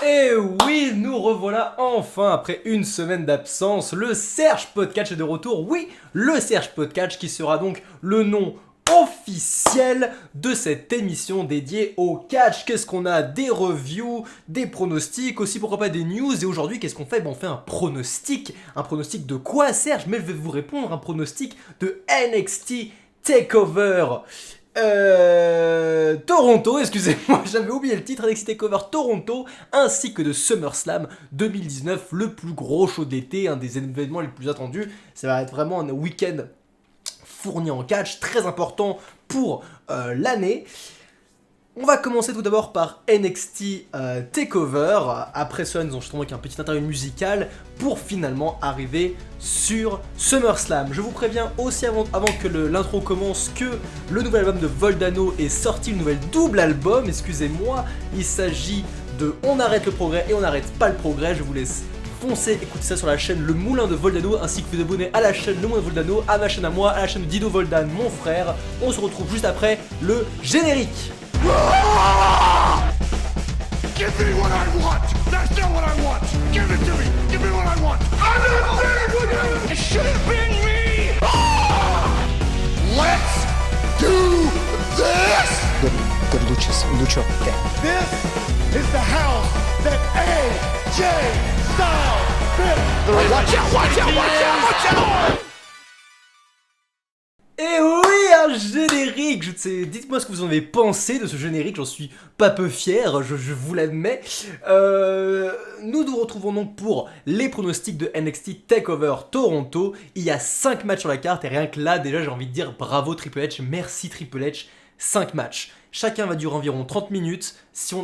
Et oui, nous revoilà enfin après une semaine d'absence. Le Serge Podcast est de retour. Oui, le Serge Podcast qui sera donc le nom officiel de cette émission dédiée au catch. Qu'est-ce qu'on a? Des reviews, des pronostics, aussi pourquoi pas des news. Et aujourd'hui, qu'est-ce qu'on fait? On fait un pronostic. Un pronostic de quoi, Serge? Mais je vais vous répondre, un pronostic de NXT TakeOver. Toronto, excusez-moi, j'avais oublié le titre, NXT TakeOver Toronto, ainsi que de SummerSlam 2019, le plus gros show d'été, un des événements les plus attendus. Ça va être vraiment un week-end fourni en catch, très important pour l'année. On va commencer tout d'abord par NXT TakeOver. Après cela, nous enchaînerons avec un petit interview musical pour finalement arriver sur SummerSlam. Je vous préviens aussi avant que l'intro commence que le nouvel album de Voldano est sorti, une nouvelle double album, excusez-moi. Il s'agit de On arrête le progrès et on n'arrête pas le progrès. Je vous laisse foncer écouter ça sur la chaîne Le Moulin de Voldano, ainsi que vous abonner à la chaîne Le Moulin de Voldano, à ma chaîne à moi, à la chaîne de Dido Voldan, mon frère. On se retrouve juste après le générique. Give me what I want! That's not what I want! Give it to me! Give me what I want! I'm not there with you! It should have been me! Let's do this! Good Lucho. Okay. This is the house that AJ Styles built! Watch out! Watch out! Watch out! Watch out! Et oui, un générique. Dites-moi ce que vous en avez pensé de ce générique, j'en suis pas peu fier, je vous l'admets. Nous nous retrouvons donc pour les pronostics de NXT TakeOver Toronto. Il y a 5 matchs sur la carte et rien que là, déjà j'ai envie de dire bravo Triple H, merci Triple H, 5 matchs. Chacun va durer environ 30 minutes,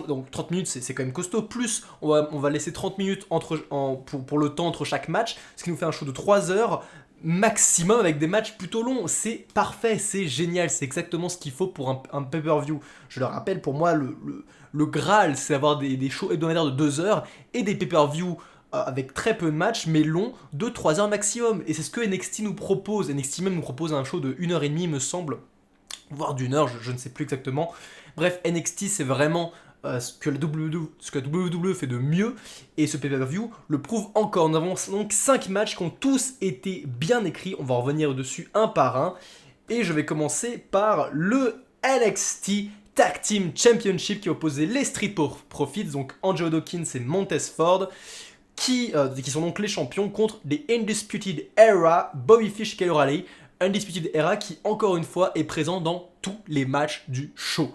donc 30 minutes c'est quand même costaud, plus on va laisser 30 minutes pour le temps entre chaque match, ce qui nous fait un show de 3 heures, maximum avec des matchs plutôt longs. C'est parfait, c'est génial, c'est exactement ce qu'il faut pour un pay-per-view. Je le rappelle, pour moi, le Graal, c'est avoir des shows hebdomadaires de 2 heures et des pay-per-view avec très peu de matchs, mais longs, de 3 heures maximum. Et c'est ce que NXT nous propose. NXT même nous propose un show de 1h30, me semble, voire d'une heure, je ne sais plus exactement. Bref, NXT, c'est vraiment ce que la WWE fait de mieux, et ce pay-per-view le prouve encore. Nous avons donc 5 matchs qui ont tous été bien écrits, on va revenir dessus un par un, et je vais commencer par le NXT Tag Team Championship qui opposait les Street Profits, donc Angelo Dawkins et Montez Ford, qui sont donc les champions, contre les Undisputed Era, Bobby Fish et Kyle O'Reilly. Undisputed Era qui, encore une fois, est présent dans tous les matchs du show.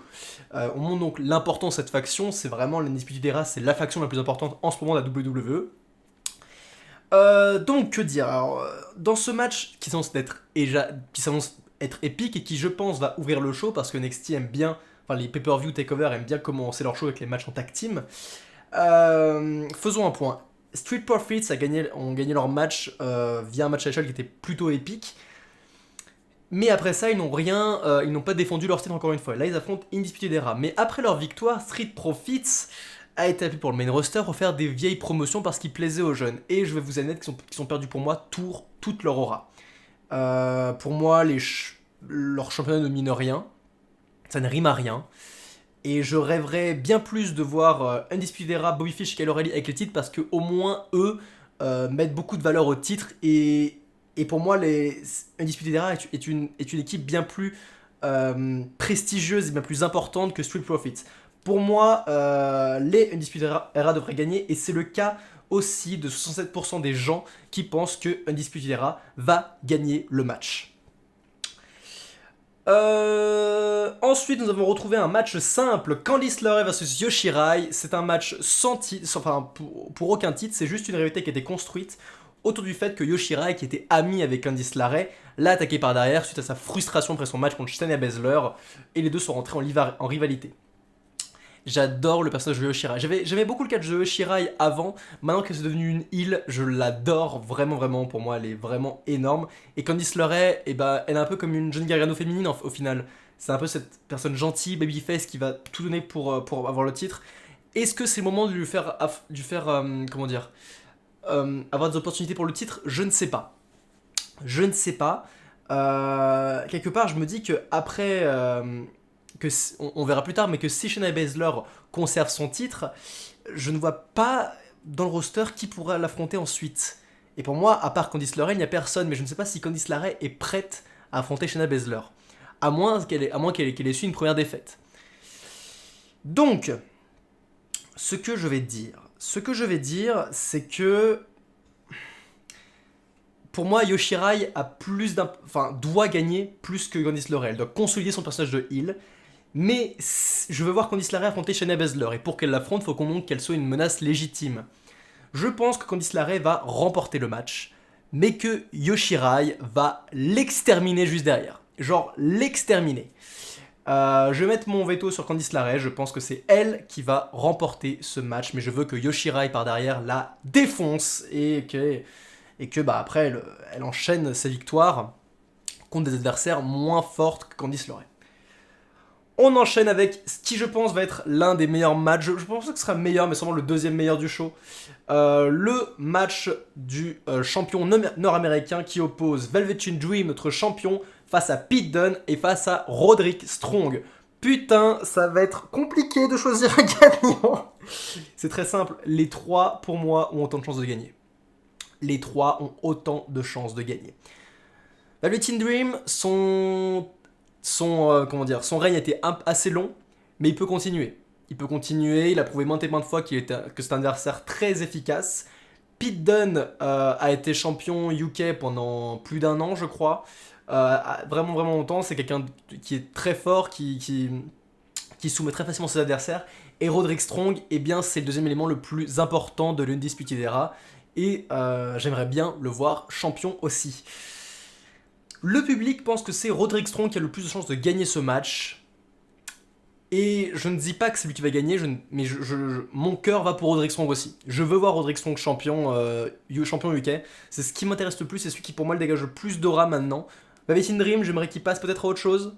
On montre donc l'importance de cette faction, c'est vraiment l'Undisputed Era, c'est la faction la plus importante en ce moment de la WWE. Donc, que dire? Alors, dans ce match qui s'annonce être épique et qui, je pense, va ouvrir le show parce que NXT aime bien, enfin les pay-per-view takeover aiment bien commencer leur show avec les matchs en tag team. Faisons un point. Street Profits ont gagné leur match via un match à l'échelle qui était plutôt épique. Mais après ça, ils n'ont pas défendu leur titre encore une fois. Là, ils affrontent Undisputed Era. Mais après leur victoire, Street Profits a été appelé pour le main roster pour faire des vieilles promotions parce qu'ils plaisaient aux jeunes. Et je vais vous admettre qu'ils sont perdus pour moi toute leur aura. Pour moi, leur championnat ne mine rien. Ça ne rime à rien. Et je rêverais bien plus de voir Undisputed Era, Bobby Fish et Kyle O'Reilly avec les titres parce qu'au moins, eux, mettent beaucoup de valeur au titre. Et pour moi, les Undisputed Era est une équipe bien plus prestigieuse et bien plus importante que Street Profits. Pour moi, les Undisputed Era devraient gagner, et c'est le cas aussi de 67% des gens qui pensent que Undisputed Era va gagner le match. Ensuite, nous avons retrouvé un match simple, Candice LeRae vs Yoshirai. C'est un match sans titre, enfin pour aucun titre, c'est juste une rivalité qui a été construite autour du fait que Yoshirai, qui était ami avec Candice LeRae, l'a attaqué par derrière suite à sa frustration après son match contre Shayna Baszler, et les deux sont rentrés en rivalité. J'adore le personnage de Yoshirai. J'aimais beaucoup le catch de Yoshirai avant, maintenant que c'est devenu une heel, je l'adore vraiment, pour moi elle est vraiment énorme. Et Candice LeRae, elle est un peu comme une Johnny Gargano féminine au final. C'est un peu cette personne gentille, babyface, qui va tout donner pour avoir le titre. Est-ce que c'est le moment de lui faire avoir des opportunités pour le titre? Je ne sais pas. Quelque part, je me dis que après on verra plus tard, mais que si Shayna Baszler conserve son titre, je ne vois pas dans le roster qui pourra l'affronter ensuite. Et pour moi, à part Candice LeRae, il n'y a personne, mais je ne sais pas si Candice LeRae est prête à affronter Shayna Baszler, à moins qu'elle ait su une première défaite. Donc, ce que je vais dire, c'est que pour moi, Yoshirai doit gagner plus que Candice LeRae. Elle doit consolider son personnage de heel. Mais je veux voir Candice LeRae affronter Shayna Baszler. Et pour qu'elle l'affronte, il faut qu'on montre qu'elle soit une menace légitime. Je pense que Candice LeRae va remporter le match, mais que Yoshirai va l'exterminer juste derrière. Genre l'exterminer. Je vais mettre mon veto sur Candice LeRae. Je pense que c'est elle qui va remporter ce match. Mais je veux que Yoshirai par derrière la défonce et que après elle enchaîne ses victoires contre des adversaires moins fortes que Candice LeRae. On enchaîne avec ce qui je pense va être l'un des meilleurs matchs, je pense que ce sera meilleur mais sûrement le deuxième meilleur du show. Le match du champion nord-américain qui oppose Velveteen Dream, notre champion, face à Pete Dunne et face à Roderick Strong. Putain, ça va être compliqué de choisir un gagnant. C'est très simple, les trois pour moi ont autant de chances de gagner. Les trois ont autant de chances de gagner. Velveteen Dream, son règne a été assez long, mais il peut continuer. Il a prouvé maintes et maintes fois que c'est un adversaire très efficace. Pete Dunne a été champion UK pendant plus d'1 an, je crois. Vraiment, vraiment longtemps. C'est quelqu'un qui est très fort, qui soumet très facilement ses adversaires. Et Roderick Strong, eh bien, c'est le deuxième élément le plus important de l'Undisputed Era. Et j'aimerais bien le voir champion aussi. Le public pense que c'est Roderick Strong qui a le plus de chances de gagner ce match. Et je ne dis pas que c'est lui qui va gagner, mais mon cœur va pour Roderick Strong aussi. Je veux voir Roderick Strong champion UK. C'est ce qui m'intéresse le plus, c'est celui qui pour moi le dégage le plus d'aura maintenant. Velveteen Dream, j'aimerais qu'il passe peut-être à autre chose,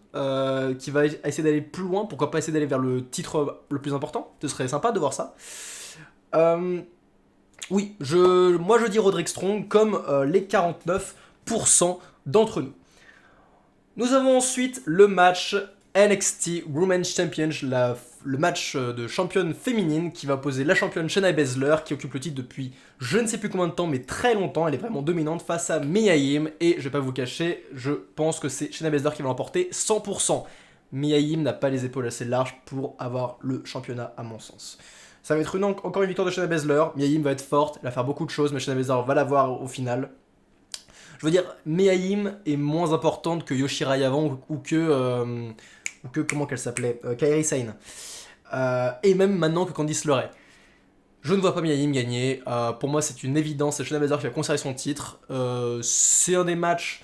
qui va essayer d'aller plus loin, pourquoi pas essayer d'aller vers le titre le plus important. Ce serait sympa de voir ça. Oui, moi je dis Roderick Strong comme les 49% d'entre nous. Nous avons ensuite le match NXT Women's Championship, le match de championne féminine qui va opposer la championne Shayna Baszler qui occupe le titre depuis je ne sais plus combien de temps mais très longtemps, elle est vraiment dominante face à Mia Yim et je vais pas vous cacher, je pense que c'est Shayna Baszler qui va l'emporter 100%. Mia Yim n'a pas les épaules assez larges pour avoir le championnat à mon sens. Ça va être encore une victoire de Shayna Baszler, Mia Yim va être forte, elle va faire beaucoup de choses mais Shayna Baszler va l'avoir au final. Je veux dire, Mia Yim est moins importante que Yoshirai avant ou que comment qu'elle s'appelait, Kairi Sane. Et même maintenant que Candice LeRae. Je ne vois pas Mia Yim gagner. Pour moi, c'est une évidence. C'est Shayna Baszler qui va conserver son titre. C'est un des matchs.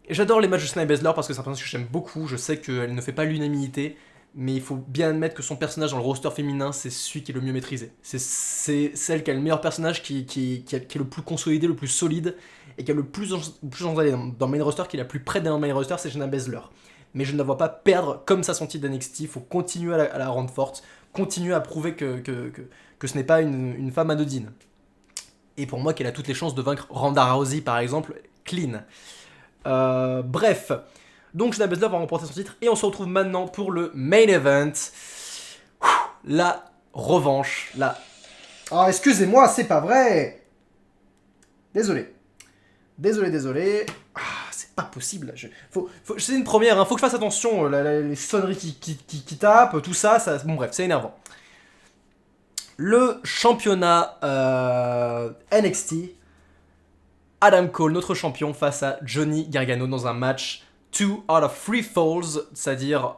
Et j'adore les matchs de Shayna Baszler parce que c'est un personnage que j'aime beaucoup. Je sais qu'elle ne fait pas l'unanimité. Mais il faut bien admettre que son personnage dans le roster féminin, c'est celui qui est le mieux maîtrisé. C'est celle qui a le meilleur personnage, qui est le plus consolidé, le plus solide, et qui a le plus chance d'aller dans le main roster, qui est la plus près d'un main roster, c'est Shayna Baszler. Mais je ne la vois pas perdre comme ça son titre d'NXT. Il faut continuer à la rendre forte, continuer à prouver que ce n'est pas une femme anodine. Et pour moi, qu'elle a toutes les chances de vaincre Ronda Rousey, par exemple, clean. Bref. Donc Shayna Baszler va remporter son titre et on se retrouve maintenant pour le main event. La revanche. Ah, excusez-moi, c'est pas vrai. Désolé. Ah, c'est pas possible. C'est une première, hein. Faut que je fasse attention. Les sonneries qui tapent, tout ça. Bon bref, c'est énervant. Le championnat NXT. Adam Cole, notre champion, face à Johnny Gargano dans un match 2 out of 3 falls, c'est-à-dire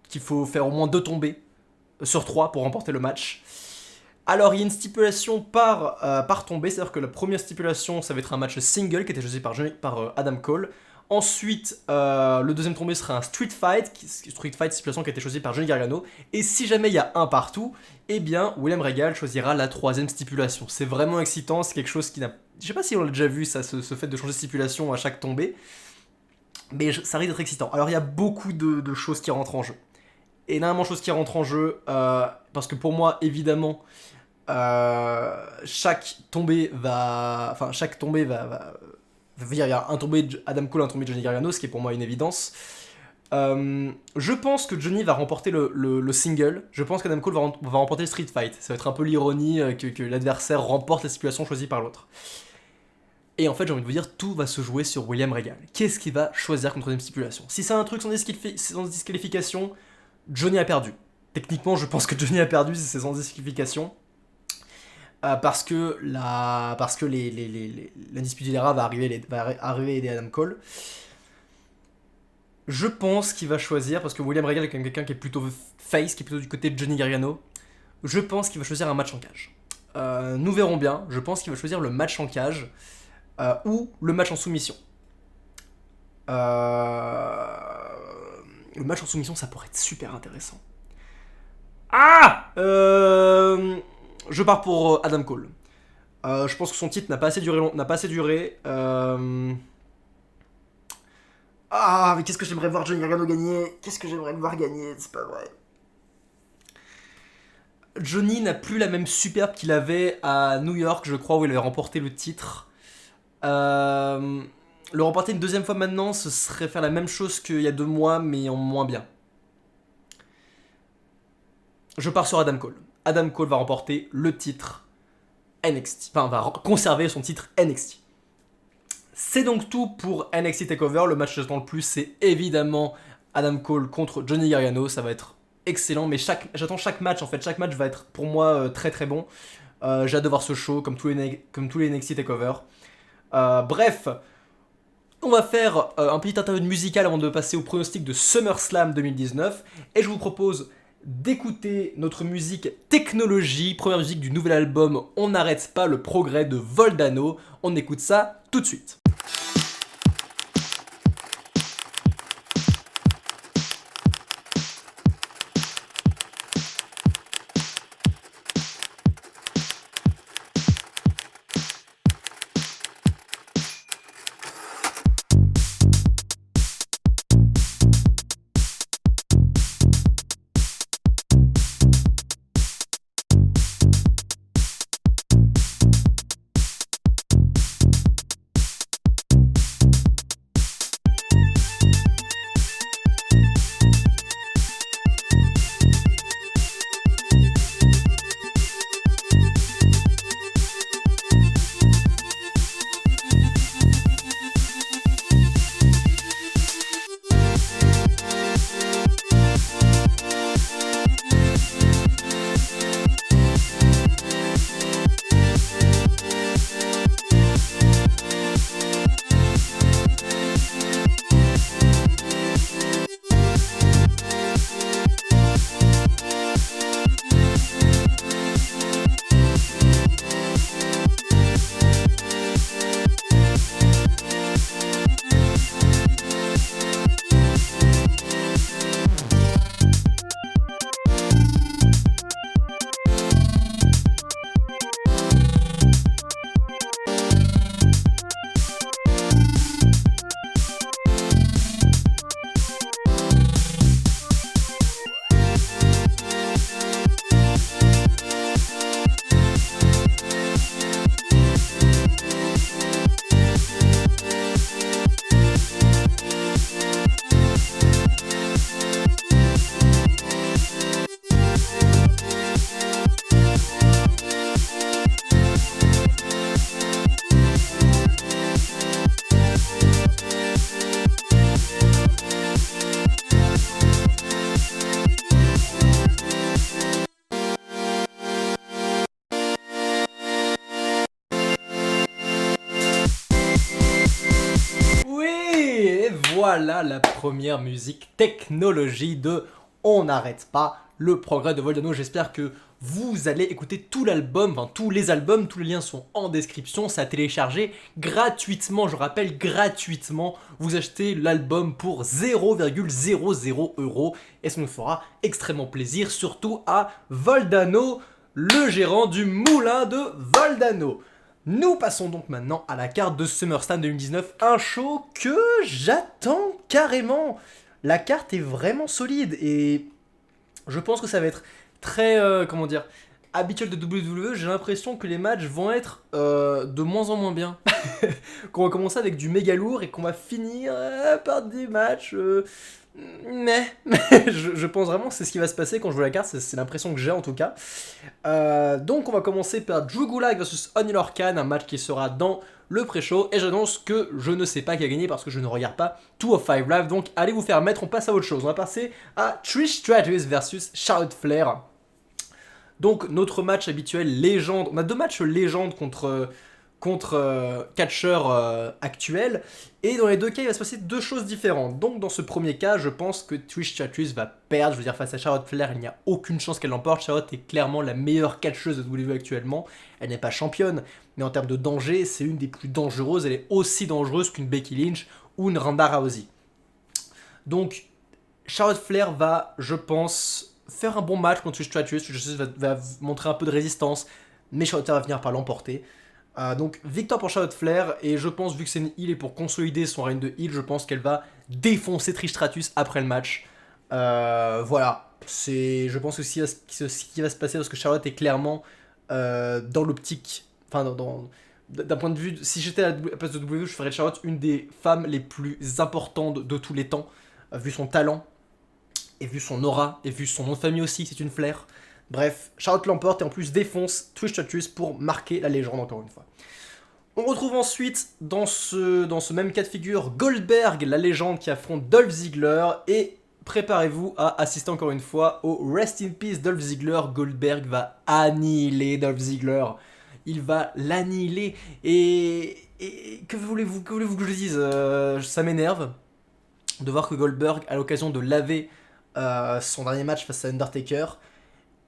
qu'il faut faire au moins 2 tombées sur 3 pour remporter le match. Alors il y a une stipulation par tombée, c'est-à-dire que la première stipulation ça va être un match single qui était choisi par Adam Cole. Ensuite, le deuxième tombé sera un street fight stipulation qui a été choisie par Johnny Gargano. Et si jamais il y a un partout, eh bien William Regal choisira la troisième stipulation. C'est vraiment excitant, c'est quelque chose qui n'a... Je sais pas si on l'a déjà vu ça, ce fait de changer de stipulation à chaque tombée. Mais ça risque d'être excitant. Alors il y a beaucoup de choses qui rentrent en jeu. Énormément de choses qui rentrent en jeu. Parce que pour moi, évidemment, chaque tombée va... Il y a un tombé Adam Cole, un tombé Johnny Gargano, ce qui est pour moi une évidence. Je pense que Johnny va remporter le single. Je pense qu'Adam Cole va remporter le street fight. Ça va être un peu l'ironie que l'adversaire remporte la stipulation choisie par l'autre. Et en fait, j'ai envie de vous dire, tout va se jouer sur William Regal. Qu'est-ce qu'il va choisir comme troisième stipulation? Si c'est un truc sans disqualification, Johnny a perdu. Techniquement, je pense que Johnny a perdu si c'est sans disqualification. Parce que l'Undisputed Era va arriver aider Adam Cole. Je pense qu'il va choisir, parce que William Regal est quand même quelqu'un qui est plutôt face, qui est plutôt du côté de Johnny Gargano. Je pense qu'il va choisir un match en cage. Nous verrons bien. Je pense qu'il va choisir le match en cage ou le match en soumission. Le match en soumission, ça pourrait être super intéressant. Je pars pour Adam Cole. Je pense que son titre n'a pas assez duré. Mais qu'est-ce que j'aimerais voir Johnny Gargano gagner? Qu'est-ce que j'aimerais le voir gagner? C'est pas vrai. Johnny n'a plus la même superbe qu'il avait à New York, je crois, où il avait remporté le titre. Le remporter une deuxième fois maintenant, ce serait faire la même chose qu'il y a 2 mois, mais en moins bien. Je pars sur Adam Cole. Adam Cole va remporter le titre NXT. Enfin, va conserver son titre NXT. C'est donc tout pour NXT TakeOver. Le match que j'attends le plus, c'est évidemment Adam Cole contre Johnny Gargano. Ça va être excellent, mais j'attends chaque match en fait. Chaque match va être pour moi très très bon. J'ai hâte de voir ce show comme tous les NXT TakeOver. Bref, on va faire un petit interlude musical avant de passer au pronostic de SummerSlam 2019. Et je vous propose d'écouter notre musique Technologie, première musique du nouvel album On n'arrête pas le progrès de Voldano. On écoute ça tout de suite. Voilà la première musique Technologie de On n'arrête pas le progrès de Voldano. J'espère que vous allez écouter tout l'album, enfin tous les albums, tous les liens sont en description, c'est à télécharger gratuitement, je rappelle gratuitement, vous achetez l'album pour 0,00 € et ça nous fera extrêmement plaisir, surtout à Voldano, le gérant du moulin de Voldano. Nous passons donc maintenant à la carte de SummerSlam 2019, un show que j'attends carrément. La carte est vraiment solide et je pense que ça va être très, habituel de WWE, j'ai l'impression que les matchs vont être de moins en moins bien. Qu'on va commencer avec du méga lourd et qu'on va finir par des matchs... mais je pense vraiment que c'est ce qui va se passer quand je joue la carte, c'est l'impression que j'ai en tout cas. Donc on va commencer par Drew Gulak vs Onil Khan, un match qui sera dans le pré-show, et j'annonce que je ne sais pas qui a gagné parce que je ne regarde pas 205 Live, donc allez vous faire mettre, on passe à autre chose. On va passer à Trish Stratus versus Charlotte Flair. Donc notre match habituel légende, on a 2 matchs légende contre catcheurs actuels, et dans les 2 cas il va se passer 2 choses différentes. Donc dans ce premier cas je pense que Trish Stratus va perdre, je veux dire face à Charlotte Flair il n'y a aucune chance qu'elle l'emporte. Charlotte est clairement la meilleure catcheuse de WWE actuellement, elle n'est pas championne, mais en termes de danger c'est une des plus dangereuses, elle est aussi dangereuse qu'une Becky Lynch ou une Ronda Rousey. Donc Charlotte Flair va, je pense, faire un bon match contre Trish Stratus. Trish Stratus va montrer un peu de résistance, mais Charlotte Flair va venir par l'emporter. Donc victoire pour Charlotte Flair, et je pense, vu que c'est une heel et pour consolider son règne de heel, je pense qu'elle va défoncer Trish Stratus après le match. Voilà, je pense que ce qui va se passer, parce que Charlotte est clairement dans l'optique, enfin d'un point de vue, si j'étais à la place de WWE, je ferais de Charlotte une des femmes les plus importantes de tous les temps, vu son talent, et vu son aura, et vu son nom de famille aussi, c'est une Flair. Bref, Charlotte l'emporte et en plus défonce Trish Stratus pour marquer la légende encore une fois. On retrouve ensuite dans ce même cas de figure Goldberg, la légende qui affronte Dolph Ziggler, et préparez-vous à assister encore une fois au Rest in Peace Dolph Ziggler. Goldberg va annihiler Dolph Ziggler, il va l'annihiler, et que voulez-vous que je dise, ça m'énerve de voir que Goldberg a l'occasion de laver son dernier match face à Undertaker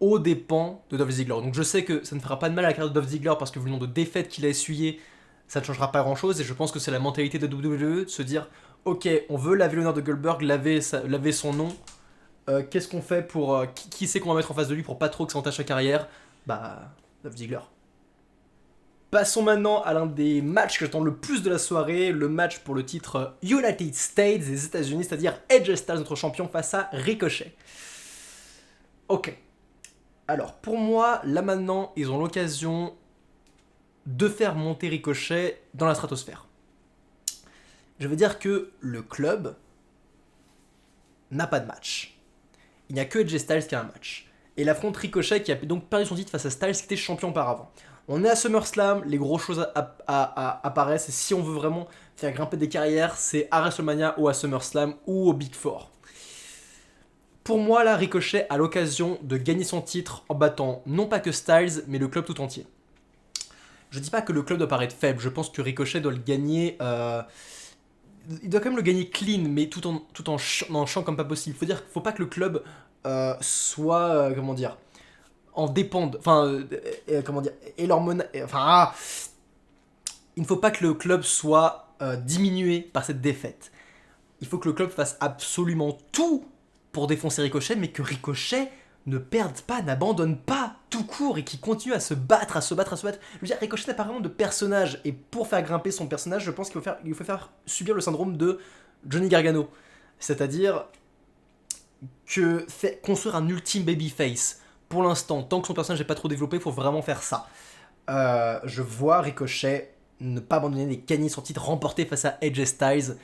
aux dépens de Dolph Ziggler. Donc je sais que ça ne fera pas de mal à la carrière de Dolph Ziggler, parce que vu le nombre de défaites qu'il a essuyé, ça ne changera pas grand chose, et je pense que c'est la mentalité de WWE de se dire ok, on veut laver l'honneur de Goldberg, laver son nom, qu'est-ce qu'on fait pour... qui c'est qu'on va mettre en face de lui pour pas trop que ça entache sa carrière? Bah, Dolph Ziggler. Passons maintenant à l'un des matchs que j'attends le plus de la soirée, le match pour le titre United States des États-Unis, c'est-à-dire Edge Styles, notre champion, face à Ricochet. Ok. Alors, pour moi, là maintenant, ils ont l'occasion de faire monter Ricochet dans la stratosphère. Je veux dire que le club n'a pas de match. Il n'y a que Edge Styles qui a un match. Et il affronte Ricochet, qui a donc perdu son titre face à Styles, qui était champion auparavant. On est à SummerSlam, les grosses choses apparaissent, et si on veut vraiment faire grimper des carrières, c'est à WrestleMania ou à SummerSlam ou au Big Four. Pour moi, là, Ricochet a l'occasion de gagner son titre en battant non pas que Styles, mais le club tout entier. Je dis pas que le club doit paraître faible, je pense que Ricochet doit le gagner... il doit quand même le gagner clean, mais tout en chiant comme pas possible. Faut pas que le club soit... comment dire, en dépende... Enfin, comment dire... Et leur enfin... il ne faut pas que le club soit diminué par cette défaite. Il faut que le club fasse absolument tout pour défoncer Ricochet, mais que Ricochet ne perde pas, n'abandonne pas tout court, et qui continue à se battre. Je veux dire, Ricochet n'a pas vraiment de personnage, et pour faire grimper son personnage, je pense qu'il faut faire subir le syndrome de Johnny Gargano. C'est-à-dire que construire un ultime babyface. Pour l'instant, tant que son personnage n'est pas trop développé, il faut vraiment faire ça. Je vois Ricochet ne pas abandonner, gagner son titre, remporter face à Edge Styles.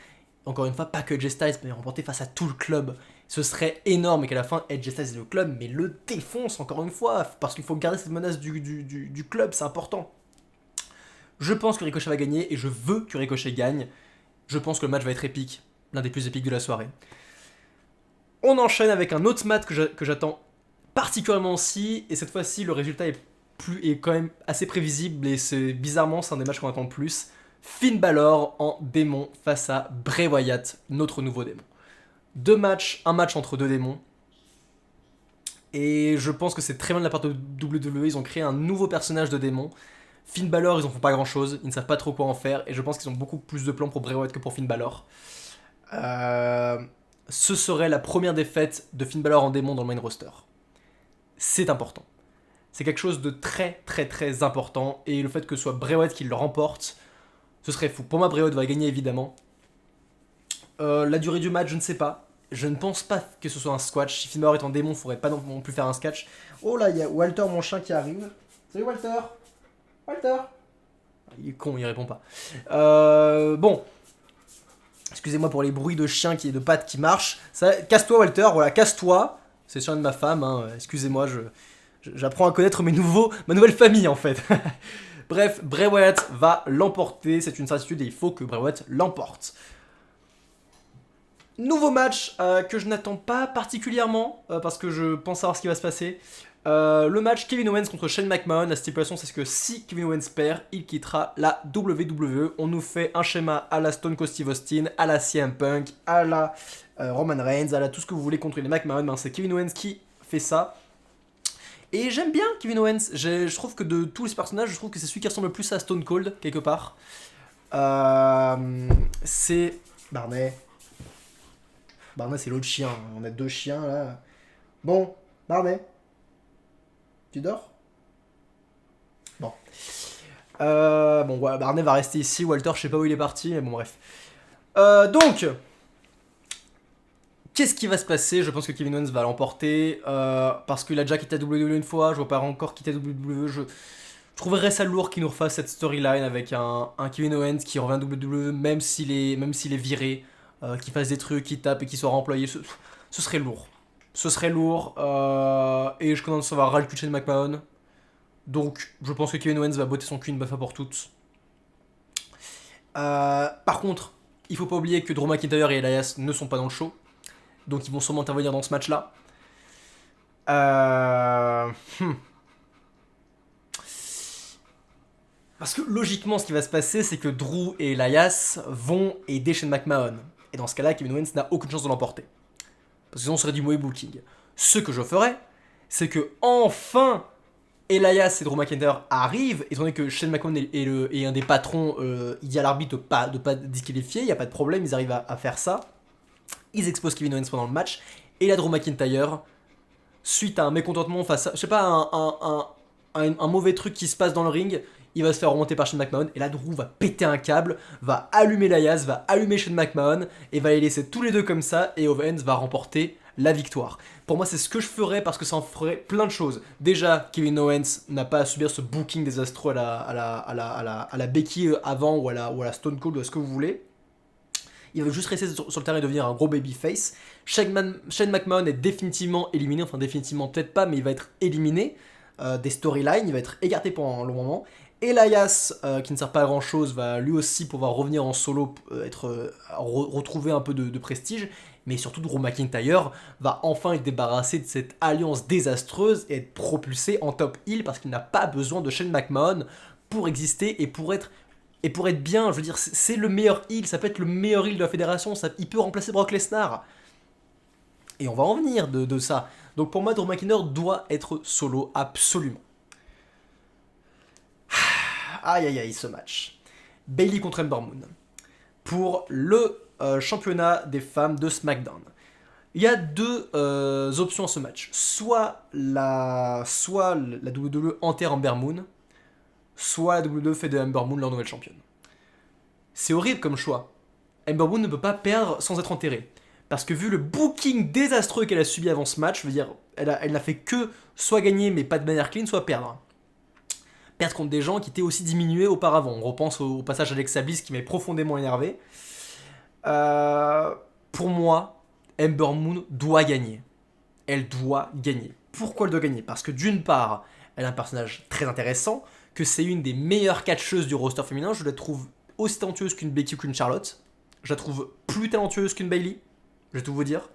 Encore une fois, pas que Edge Styles, mais remporter face à tout le club. Ce serait énorme, et qu'à la fin, Edge Styles et le club, mais le défonce encore une fois, parce qu'il faut garder cette menace du club, c'est important. Je pense que Ricochet va gagner, et je veux que Ricochet gagne. Je pense que le match va être épique, l'un des plus épiques de la soirée. On enchaîne avec un autre match que j'attends particulièrement aussi, et cette fois-ci, le résultat est quand même assez prévisible, et bizarrement, c'est un des matchs qu'on attend le plus. Finn Balor en démon face à Bray Wyatt, notre nouveau démon. Un match entre 2 démons. Et je pense que c'est très bien de la part de WWE, ils ont créé un nouveau personnage de démon. Finn Balor, ils en font pas grand chose, ils ne savent pas trop quoi en faire, et je pense qu'ils ont beaucoup plus de plans pour Bray Wyatt que pour Finn Balor. Ce serait la première défaite de Finn Balor en démon dans le main roster. C'est important. C'est quelque chose de très très très important, et le fait que ce soit Bray Wyatt qui le remporte, ce serait fou. Pour moi, Bray Wyatt va gagner évidemment. La durée du match, je ne sais pas. Je ne pense pas que ce soit un squash. Si Finn Balor est en démon, il faudrait pas non plus faire un sketch. Oh là, il y a Walter, mon chien, qui arrive. Salut Walter. Walter. Il est con, il répond pas. Bon. Excusez-moi pour les bruits de chiens et de pattes qui marchent. Casse-toi Walter, voilà, casse-toi. C'est le chien de ma femme, hein. Excusez-moi, j'apprends à connaître ma nouvelle famille en fait. Bref, Bray Wyatt va l'emporter, c'est une certitude et il faut que Bray Wyatt l'emporte. Nouveau match que je n'attends pas particulièrement parce que je pense savoir ce qui va se passer. Le match Kevin Owens contre Shane McMahon. La stipulation c'est que si Kevin Owens perd, il quittera la WWE. On nous fait un schéma à la Stone Cold Steve Austin, à la CM Punk, à la Roman Reigns, à la tout ce que vous voulez contre les McMahon. Ben, c'est Kevin Owens qui fait ça. Et j'aime bien Kevin Owens. Je trouve que de tous les personnages, je trouve que c'est celui qui ressemble le plus à Stone Cold quelque part. C'est Barney. Barney c'est l'autre chien. On a 2 chiens là. Bon, Barney. Tu dors? Bon. Bon, voilà, Barney va rester ici. Walter, je sais pas où il est parti, mais bon, bref. Donc, qu'est-ce qui va se passer? Je pense que Kevin Owens va l'emporter. Parce qu'il a déjà quitté la WWE une fois. Je vois pas encore quitter la WWE. Je trouverais ça lourd qu'il nous refasse cette storyline avec un Kevin Owens qui revient à WWE, même s'il est viré, qu'il fasse des trucs, qu'il tape et qu'il soit remployé. Ce serait lourd. Ce serait lourd, et je commence à avoir ras le cul de Shane McMahon. Donc, je pense que Kevin Owens va botter son cul une bonne fois pour toutes. Par contre, il faut pas oublier que Drew McIntyre et Elias ne sont pas dans le show. Donc, ils vont sûrement intervenir dans ce match-là. Parce que logiquement, ce qui va se passer, c'est que Drew et Elias vont aider Shane McMahon. Et dans ce cas-là, Kevin Owens n'a aucune chance de l'emporter. Parce que sinon, on serait du mauvais booking. Ce que je ferais, c'est que enfin, Elias et Drew McIntyre arrivent, étant donné que Shane McMahon est un des patrons, il dit à l'arbitre de pas disqualifier, il n'y a pas de problème, ils arrivent à faire ça. Ils exposent Kevin Owens pendant le match, et là Drew McIntyre, suite à un mécontentement face à, je sais pas, un mauvais truc qui se passe dans le ring, il va se faire remonter par Shane McMahon, et là Drew va péter un câble, va allumer Elias, va allumer Shane McMahon, et va les laisser tous les deux comme ça, et Owens va remporter la victoire. Pour moi, c'est ce que je ferais parce que ça en ferait plein de choses. Déjà, Kevin Owens n'a pas à subir ce booking désastreux à la Becky avant ou à la Stone Cold ou à ce que vous voulez. Il va juste rester sur le terrain et devenir un gros babyface. Shane McMahon est définitivement éliminé, enfin définitivement peut-être pas, mais il va être éliminé des storylines, il va être écarté pendant un long moment. Elias, qui ne sert pas à grand chose, va lui aussi pouvoir revenir en solo, retrouver un peu de prestige. Mais surtout, Drew McIntyre va enfin être débarrassé de cette alliance désastreuse et être propulsé en top heel parce qu'il n'a pas besoin de Shane McMahon pour exister et pour être bien. Je veux dire, c'est le meilleur heel, ça peut être le meilleur heel de la fédération, il peut remplacer Brock Lesnar. Et on va en venir de ça. Donc pour moi, Drew McIntyre doit être solo, absolument. Aïe aïe aïe, ce match. Bayley contre Ember Moon. Pour le championnat des femmes de SmackDown. Il y a 2 options à ce match. Soit la WWE enterre Ember Moon, soit la WWE fait de Ember Moon leur nouvelle championne. C'est horrible comme choix. Ember Moon ne peut pas perdre sans être enterrée. Parce que vu le booking désastreux qu'elle a subi avant ce match, je veux dire, elle n'a fait que soit gagner mais pas de manière clean, soit perdre. Perdre contre des gens qui étaient aussi diminués auparavant. On repense au passage d'Alexa Bliss qui m'est profondément énervé. Pour moi, Ember Moon doit gagner. Elle doit gagner. Pourquoi elle doit gagner? Parce que d'une part, elle a un personnage très intéressant, que c'est une des meilleures catcheuses du roster féminin. Je la trouve aussi talentueuse qu'une Becky ou qu'une Charlotte. Je la trouve plus talentueuse qu'une Bayley. Je vais tout vous dire.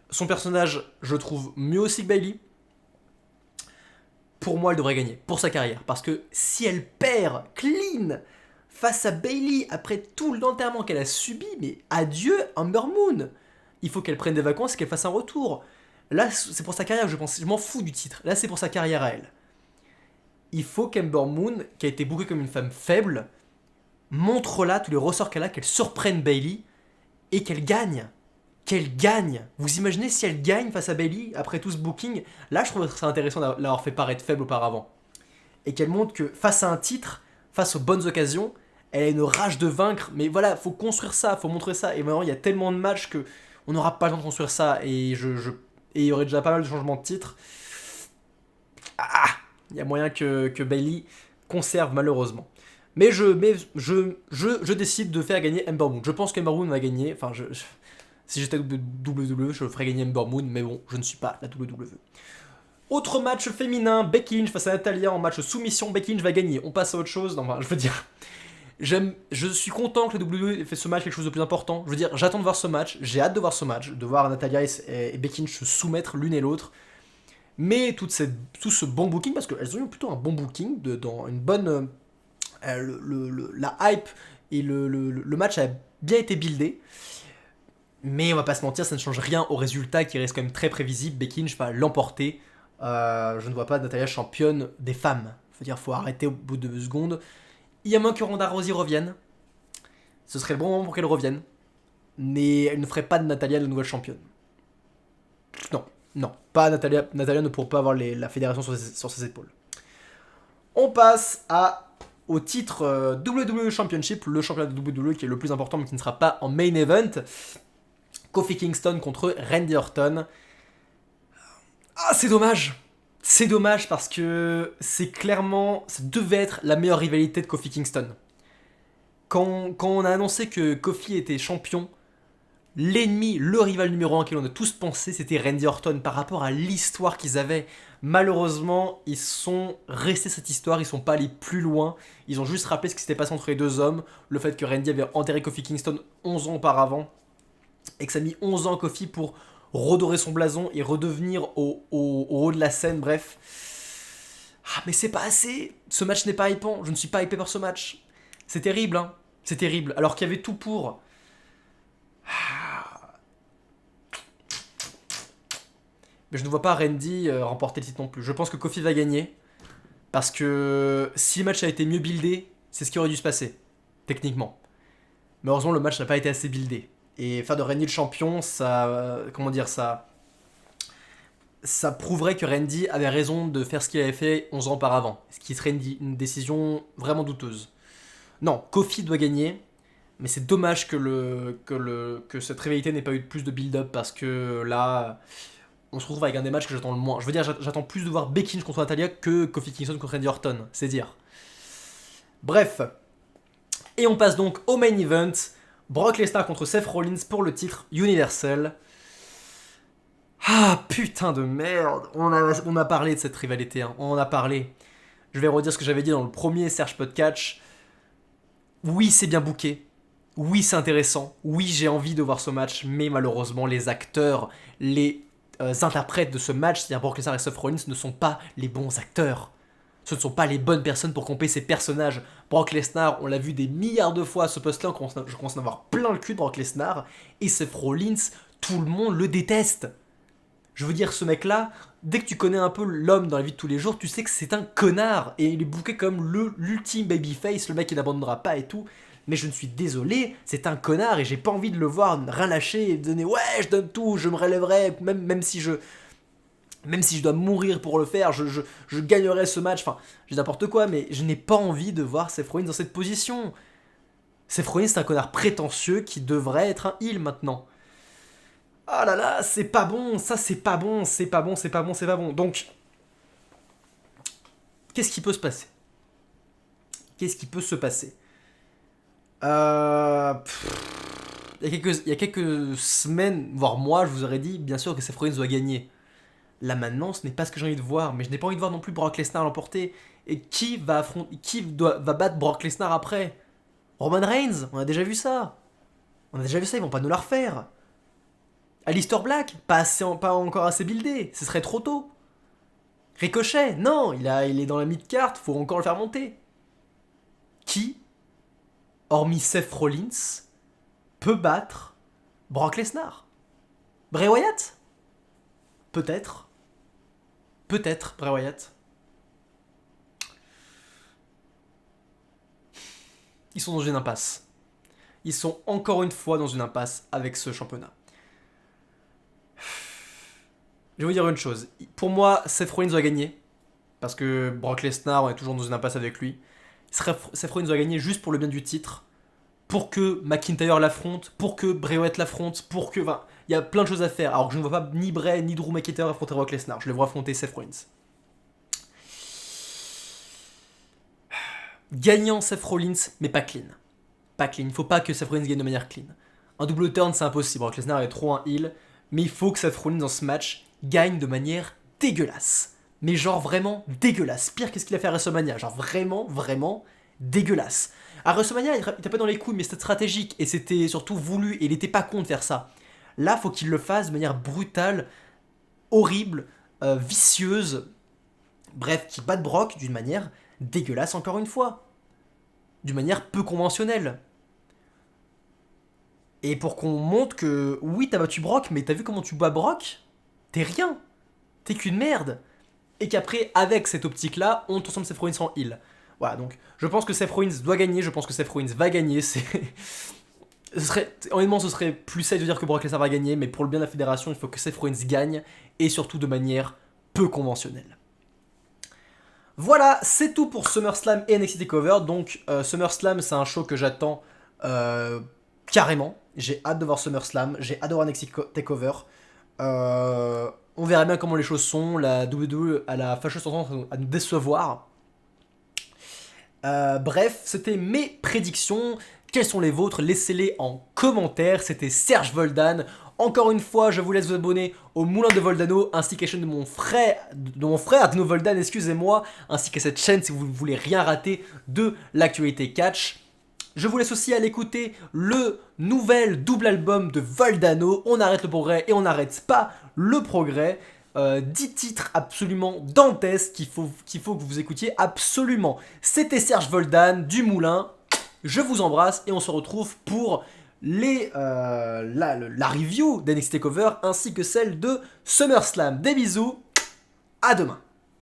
Son personnage, je trouve mieux aussi que Bayley. Pour moi, elle devrait gagner, pour sa carrière. Parce que si elle perd clean face à Bayley après tout l'enterrement qu'elle a subi, mais adieu Ember Moon. Il faut qu'elle prenne des vacances et qu'elle fasse un retour. Là, c'est pour sa carrière, je pense. Je m'en fous du titre. Là, c'est pour sa carrière à elle. Il faut qu'Ember Moon, qui a été bookée comme une femme faible, montre là tous les ressorts qu'elle a, qu'elle surprenne Bayley et qu'elle gagne. Qu'elle gagne. Vous imaginez si elle gagne face à Bayley après tout ce booking? Là, je trouve que c'est intéressant d'avoir fait paraître faible auparavant. Et qu'elle montre que face à un titre, face aux bonnes occasions, elle a une rage de vaincre. Mais voilà, faut construire ça, faut montrer ça. Et maintenant, il y a tellement de matchs que On n'aura pas le temps de construire ça et et il y aurait déjà pas mal de changements de titre. Ah, il y a moyen que Bayley conserve malheureusement. Mais je décide de faire gagner Ember Moon. Je pense qu'Ember Moon va gagner. Enfin, si j'étais WWE, je ferais gagner Ember Moon, mais bon, je ne suis pas la WWE. Autre match féminin, Becky Lynch face à Natalya en match soumission. Becky Lynch va gagner. On passe à autre chose. Non, enfin, je veux dire, je suis content que la WWE ait fait ce match quelque chose de plus important. Je veux dire, j'attends de voir ce match. J'ai hâte de voir ce match, de voir Natalya et Becky Lynch se soumettre l'une et l'autre. Mais tout ce bon booking, parce qu'elles ont eu plutôt un bon booking, dans une bonne... la hype et le match a bien été buildé. Mais on va pas se mentir, ça ne change rien au résultat qui reste quand même très prévisible. Becky Lynch va l'emporter. Je ne vois pas Natalya championne des femmes. Je veux dire, faut arrêter au bout de 2 secondes. Il y a moins que Ronda Rousey revienne. Ce serait le bon moment pour qu'elle revienne. Mais elle ne ferait pas de Natalya la nouvelle championne. Non, pas Natalya. Natalya ne pourra pas avoir la fédération sur ses épaules. On passe au titre WWE Championship, le championnat de WWE qui est le plus important mais qui ne sera pas en main event. Kofi Kingston contre Randy Orton. Ah, c'est dommage. C'est dommage parce que ça devait être la meilleure rivalité de Kofi Kingston. Quand on a annoncé que Kofi était champion, l'ennemi, le rival numéro 1 auquel on a tous pensé, c'était Randy Orton par rapport à l'histoire qu'ils avaient. Malheureusement, ils sont restés cette histoire, ils sont pas allés plus loin. Ils ont juste rappelé ce qui s'était passé entre les deux hommes, le fait que Randy avait enterré Kofi Kingston 11 ans auparavant, et que ça a mis 11 ans à Kofi pour redorer son blason et redevenir au haut de la scène, bref. Ah, mais c'est pas assez. Ce match n'est pas hypant, je ne suis pas hypé par ce match. C'est terrible, hein. C'est terrible, alors qu'il y avait tout pour... Mais je ne vois pas Randy remporter le titre non plus. Je pense que Kofi va gagner. Parce que si le match a été mieux buildé, c'est ce qui aurait dû se passer. Techniquement. Mais heureusement, le match n'a pas été assez buildé. Et faire de Randy le champion, ça... comment dire ça... Ça prouverait que Randy avait raison de faire ce qu'il avait fait 11 ans auparavant. Ce qui serait une décision vraiment douteuse. Non, Kofi doit gagner. Mais c'est dommage que cette rivalité n'ait pas eu plus de build-up. Parce que là... on se retrouve avec un des matchs que j'attends le moins. Je veux dire, j'attends plus de voir Becky Lynch contre Natalya que Kofi Kingston contre Randy Orton, c'est dire. Bref. Et on passe donc au main event. Brock Lesnar contre Seth Rollins pour le titre Universal. Ah, putain de merde. On a parlé de cette rivalité, hein. On en a parlé. Je vais redire ce que j'avais dit dans le premier Serge Podcast. Oui, c'est bien booké. Oui, c'est intéressant. Oui, j'ai envie de voir ce match. Mais malheureusement, les acteurs, les interprètes de ce match, c'est-à-dire Brock Lesnar et Seth Rollins, ne sont pas les bons acteurs. Ce ne sont pas les bonnes personnes pour camper ces personnages. Brock Lesnar, on l'a vu des milliards de fois à ce poste-là, je commence à en avoir plein le cul de Brock Lesnar, et Seth Rollins, tout le monde le déteste. Je veux dire, ce mec-là, dès que tu connais un peu l'homme dans la vie de tous les jours, tu sais que c'est un connard, et il est booké comme l'ultime babyface, le mec qui n'abandonnera pas et tout. Mais je ne suis désolé, c'est un connard et j'ai pas envie de le voir rien lâcher et donner ouais, je donne tout, je me relèverai, même si je dois mourir pour le faire, je gagnerai ce match. Enfin, je dis n'importe quoi, mais je n'ai pas envie de voir Seth Rollins dans cette position. Seth Rollins, c'est un connard prétentieux qui devrait être un heel maintenant. Ah là là, c'est pas bon, ça c'est pas bon, c'est pas bon, c'est pas bon, c'est pas bon. Donc, qu'est-ce qui peut se passer ? Qu'est-ce qui peut se passer ? Il y a quelques semaines, voire mois, je vous aurais dit, bien sûr que Seth Rollins doit gagner. Là maintenant, ce n'est pas ce que j'ai envie de voir, mais je n'ai pas envie de voir non plus Brock Lesnar l'emporter. Et qui va battre Brock Lesnar après ? Roman Reigns, on a déjà vu ça. Ils vont pas nous la refaire. Aleister Black, pas encore assez buildé, ce serait trop tôt. Ricochet, non, il est dans la mid-card, faut encore le faire monter. Qui, hormis Seth Rollins, peut battre Brock Lesnar ? Bray Wyatt ? Peut-être Bray Wyatt. Ils sont dans une impasse. Ils sont encore une fois dans une impasse avec ce championnat. Je vais vous dire une chose. Pour moi, Seth Rollins doit gagner. Parce que Brock Lesnar, on est toujours dans une impasse avec lui. Seth Rollins doit gagner juste pour le bien du titre. pour que McIntyre l'affronte, pour que Bray Wyatt l'affronte, pour que... Enfin, il y a plein de choses à faire. Alors que je ne vois pas ni Bray ni Drew McIntyre affronter Brock Lesnar. Je les vois affronter Seth Rollins. Gagnant Seth Rollins, mais pas clean. Pas clean. Il faut pas que Seth Rollins gagne de manière clean. Un double turn, c'est impossible. Brock Lesnar est trop un heel. Mais il faut que Seth Rollins dans ce match gagne de manière dégueulasse. Mais genre vraiment dégueulasse. Pire qu'est-ce qu'il a fait à WrestleMania. Genre vraiment, vraiment dégueulasse. À WrestleMania, il tapait dans les couilles, mais c'était stratégique. Et c'était surtout voulu. Et il était pas con de faire ça. Là, faut qu'il le fasse de manière brutale, horrible, vicieuse. Bref, qu'il batte Brock d'une manière dégueulasse encore une fois. D'une manière peu conventionnelle. Et pour qu'on montre que, oui, t'as battu Brock, mais t'as vu comment tu bats Brock? T'es rien. T'es qu'une merde. Et qu'après, avec cette optique-là, on transforme Seth Rollins en heel. Voilà, donc, je pense que Seth Rollins doit gagner, je pense que Seth Rollins va gagner, honnêtement, ce serait plus safe de dire que Brock Lesnar va gagner, mais pour le bien de la fédération, il faut que Seth Rollins gagne, et surtout de manière peu conventionnelle. Voilà, c'est tout pour SummerSlam et NXT TakeOver. Donc, SummerSlam, c'est un show que j'attends carrément. J'ai hâte de voir SummerSlam, j'ai hâte de voir NXT TakeOver. On verra bien comment les choses sont. La WWE a la fâcheuse tendance à nous décevoir. Bref, c'était mes prédictions. Quelles sont les vôtres? Laissez-les en commentaire. C'était Serge Voldan. Encore une fois, je vous laisse vous abonner au Moulin de Voldano, ainsi qu'à la chaîne de mon frère Dino Voldan, excusez-moi, ainsi qu'à cette chaîne si vous ne voulez rien rater de l'actualité catch. Je vous laisse aussi aller écouter le nouvel double album de Voldano. On arrête le progrès et on n'arrête pas le progrès. 10 titres absolument dantesques qu'il faut que vous écoutiez absolument. C'était Serge Voldan du Moulin. Je vous embrasse et on se retrouve pour la review d'NXT TakeOver ainsi que celle de SummerSlam. Des bisous, à demain.